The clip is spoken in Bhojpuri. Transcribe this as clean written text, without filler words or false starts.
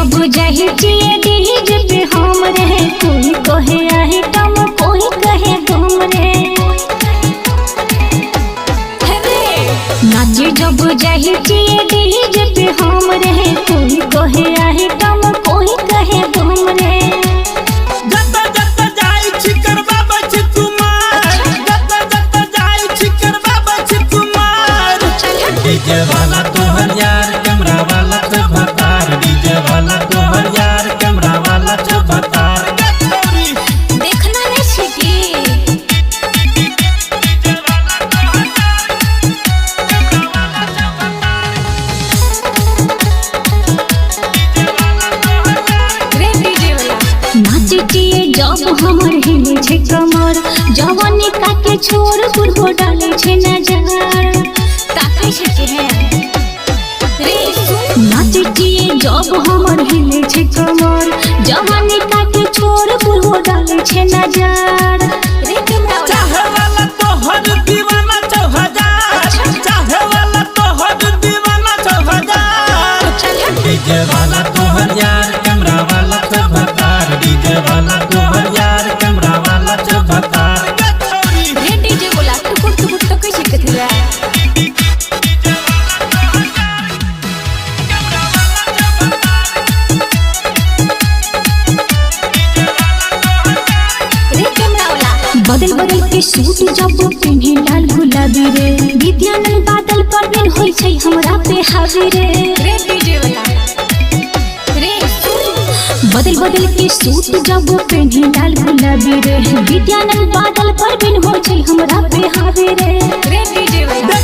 जब जाहि चिए डीजे पे हम रहे, कोई कहे आइटम कोई कहे घूम रे। नाचे जब जाहि चिए डीजे पे हम रहे, कोई कहे आइटम कोई कहे घूम रे। डीजे वाला तोहर यार कैमरा वाला तो भतार, डीजे वाला तोहर यार कैमरा वाला तो भतार। देखना नहीं सीखी नाचिए जब हमर हिले छे कमर, जवानी काके छोड़ बुढ़ो डाले छे नजर। ताके छे है रे नाचिए जब हमर हिले छे कमर, जवानी काके छोड़ बुढ़ो डाले छे नजर। रे कैमरा चाहे वाला तोहर दीवाना 4000, चाहे वाला तोहर दीवाना 4000। डीजे वाला तोहर यार कैमरा वाला तो भतार, डीजे वाला तोहर यार कैमरा वाला तो भतार। रे डीजे बोला टुकुर टुकुर तो कैसे कथिरा। बदल बदल के सूट जब पिन्हे लाल गुलाबी रे, विद्यानंद बादल पर बिन होई छै हमरा पे हावी रे। रे डीजे वाला रे बदल बदल के सूट जब पिन्हे लाल गुलाबी रे, विद्यानंद बादल पर बिन होई छै हमरा पे हावी रे। रे डीजे वाला